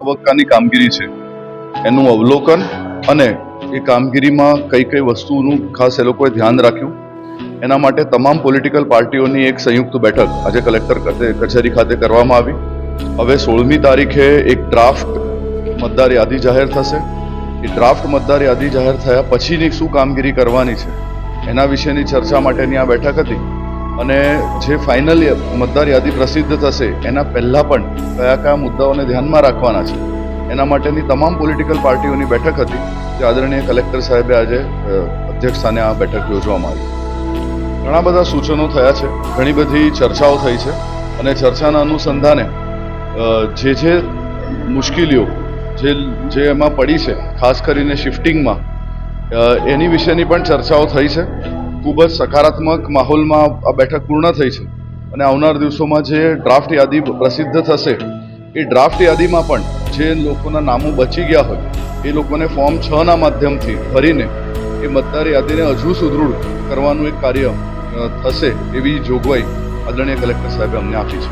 તબક્કાની કામગીરી છે એનું અવલોકન અને એ કામગીરીમાં કઈ કઈ વસ્તુનું ખાસ એ લોકોએ ધ્યાન રાખ્યું એના માટે તમામ પોલિટિકલ પાર્ટીઓની એક સંયુક્ત બેઠક આજે કલેક્ટર કચેરી ખાતે કરવામાં આવી. હવે 16મી તારીખે એક ડ્રાફ્ટ મતદાર યાદી જાહેર થશે. એ ડ્રાફ્ટ મતદાર યાદી જાહેર થયા પછીની શું કામગીરી કરવાની છે એના વિશેની ચર્ચા માટેની આ બેઠક હતી. અને જે ફાઇનલ મતદાર યાદી પ્રસિદ્ધ થશે એના પહેલા પણ કયા કયા મુદ્દાઓને ધ્યાનમાં રાખવાના છે એના માટેની તમામ પોલિટિકલ પાર્ટીઓની બેઠક હતી, જે આદરણીય કલેક્ટર સાહેબે આજે અધ્યક્ષસ્થાને આ બેઠક યોજવામાં આવી. ઘણા બધા સૂચનો થયા છે, ઘણી બધી ચર્ચાઓ થઈ છે અને ચર્ચાના અનુસંધાને જે મુશ્કેલીઓ જે એમાં પડી છે, ખાસ કરીને શિફ્ટિંગમાં, એની વિશેની પણ ચર્ચાઓ થઈ છે. ખૂબ જ સકારાત્મક માહોલમાં આ બેઠક પૂર્ણ થઈ છે અને આવનાર દિવસોમાં જે ડ્રાફ્ટ યાદી પ્રસિદ્ધ થશે એ ડ્રાફ્ટ યાદીમાં પણ જે લોકોના નામો બચી ગયા હોય એ લોકોને ફોર્મ 6ના માધ્યમથી ભરીને એ મતદાર યાદીને હજુ સુદૃઢ કરવાનું એક કાર્ય થશે એવી જોગવાઈ આદરણીય કલેક્ટર સાહેબે અમને આપી છે.